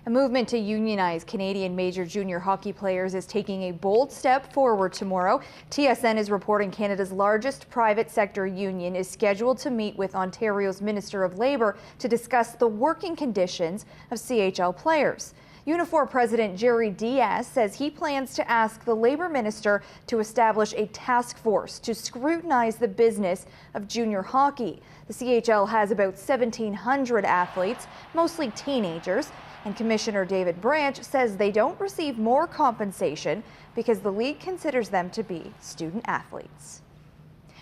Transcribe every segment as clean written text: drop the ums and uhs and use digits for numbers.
A movement to unionize Canadian major junior hockey players is taking a bold step forward tomorrow. TSN is reporting Canada's largest private sector union is scheduled to meet with Ontario's Minister of Labour to discuss the working conditions of CHL players. Unifor President Jerry Diaz says he plans to ask the Labour Minister to establish a task force to scrutinize the business of junior hockey. The CHL has about 1,700 athletes, mostly teenagers, and Commissioner David Branch says they don't receive more compensation because the league considers them to be student athletes.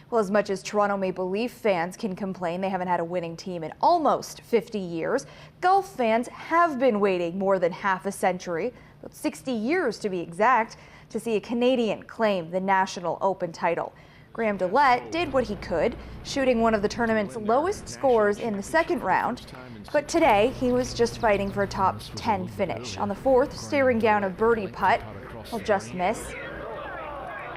Well, as much as Toronto Maple Leaf fans can complain they haven't had a winning team in almost 50 years, golf fans have been waiting more than half a century, about 60 years to be exact, to see a Canadian claim the National Open title. Graham Dillette did what he could, shooting one of the tournament's lowest scores in the second round. But today, he was just fighting for a top 10 finish. On the fourth, staring down a birdie putt, will just miss.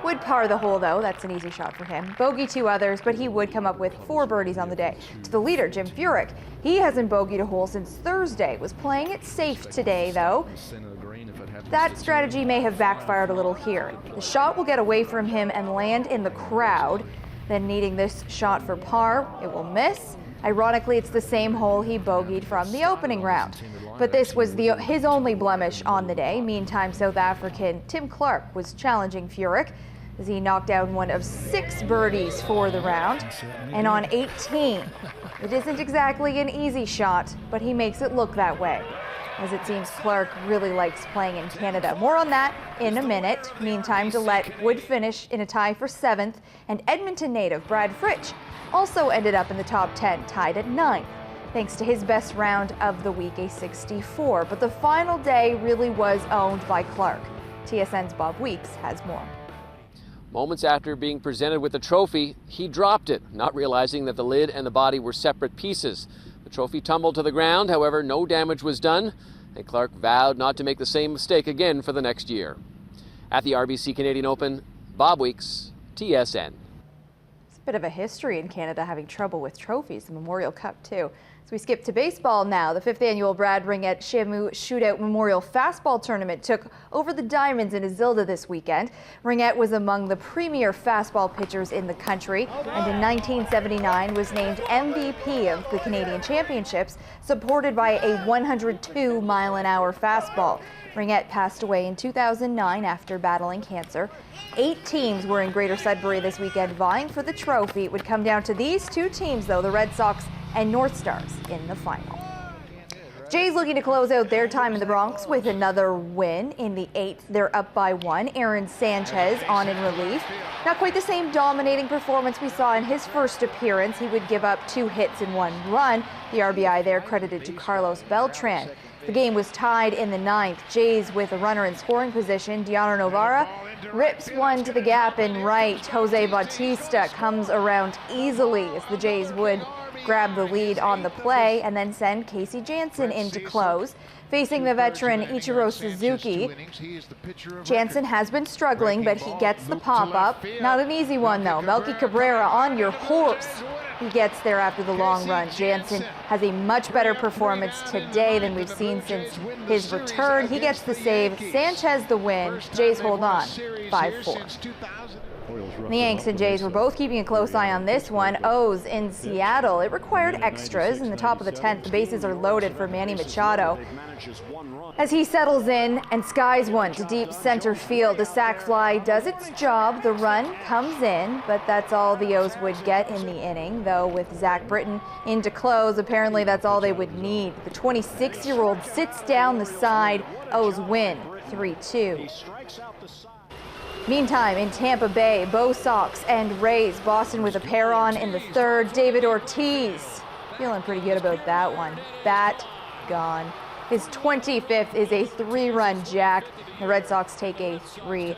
Would par the hole, though. That's an easy shot for him. Bogey two others, but he would come up with 4 birdies on the day. To the leader, Jim Furyk. He hasn't bogeyed a hole since Thursday. Was playing it safe today, though. That strategy may have backfired a little here. The shot will get away from him and land in the crowd. Then needing this shot for par, it will miss. Ironically, it's the same hole he bogeyed from the opening round. But this was his only blemish on the day. Meantime, South African Tim Clark was challenging Furyk as he knocked down one of 6 birdies for the round. And on 18, it isn't exactly an easy shot, but he makes it look that way, as it seems Clark really likes playing in Canada. More on that in a minute. Meantime, Dillette would finish in a tie for 7th, and Edmonton native Brad Fritsch also ended up in the top 10, tied at 9th, thanks to his best round of the week, a 64. But the final day really was owned by Clark. TSN's Bob Weeks has more. Moments after being presented with the trophy, he dropped it, not realizing that the lid and the body were separate pieces. The trophy tumbled to the ground, however, no damage was done, and Clark vowed not to make the same mistake again for the next year. At the RBC Canadian Open, Bob Weeks, TSN. It's a bit of a history in Canada having trouble with trophies, the Memorial Cup too. So we skip to baseball now. The 5th annual Brad Ringette Shamu Shootout Memorial Fastball Tournament took over the Diamonds in Isilda this weekend. Ringette was among the premier fastball pitchers in the country, and in 1979 was named MVP of the Canadian Championships, supported by a 102-mile-an-hour fastball. Ringette passed away in 2009 after battling cancer. 8 teams were in Greater Sudbury this weekend vying for the trophy. It would come down to these 2 teams, though, the Red Sox and North Stars in the final. Jays looking to close out their time in the Bronx with another win. In the 8th, they're up by 1. Aaron Sanchez on in relief. Not quite the same dominating performance we saw in his first appearance. He would give up 2 hits and 1 run. The RBI there credited to Carlos Beltran. The game was tied in the 9th. Jays with a runner in scoring position. Diana Novara rips one to the gap in right. Jose Bautista comes around easily as the Jays would grab the lead on the play and then send Casey Jansen in to close. Facing the veteran Ichiro Suzuki, Jansen has been struggling, but he gets the pop-up. Not an easy one, though. Melky Cabrera on your horse. He gets there after the long run. Jansen has a much better performance today than we've seen since his return. He gets the save. Sanchez the win. Jays hold on 5-4. The Yanks and Jays were both keeping a close eye on this one. O's in Seattle. It required extras. In the top of the 10th, the bases are loaded for Manny Machado as he settles in and skies one to deep center field. The sac fly does its job. The run comes in, but that's all the O's would get in the inning, though with Zach Britton in to close, apparently that's all they would need. The 26-year-old sits down the side. O's win 3-2. Meantime, in Tampa Bay, Bo Sox and Rays, Boston with a pair on in the 3rd. David Ortiz feeling pretty good about that one. Bat gone. His 25th is a 3-run jack. The Red Sox take a 3-0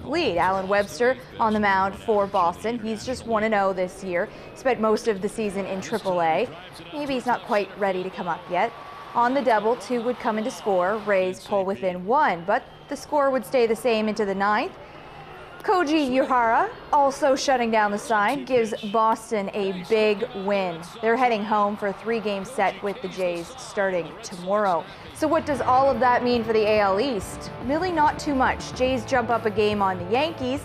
lead. Alan Webster on the mound for Boston. He's just 1-0 this year. Spent most of the season in AAA. Maybe he's not quite ready to come up yet. On the double, 2 would come in to score. Rays pull within 1, but the score would stay the same into the 9th. Koji Uehara, also shutting down the side, gives Boston a big win. They're heading home for a 3-game set with the Jays starting tomorrow. So what does all of that mean for the AL East? Really not too much. Jays jump up a game on the Yankees,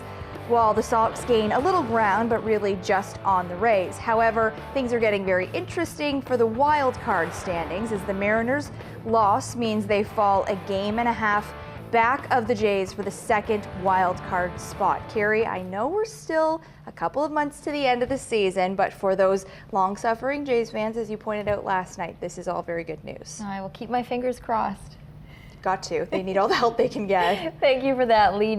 while the Sox gain a little ground, but really just on the Rays. However, things are getting very interesting for the wild card standings, as the Mariners' loss means they fall a game and a half back of the Jays for the second wild card spot. Carrie, I know we're still a couple of months to the end of the season, but for those long-suffering Jays fans, as you pointed out last night, this is all very good news. I will keep my fingers crossed. Got to. They need all the help they can get. Thank you for that lead.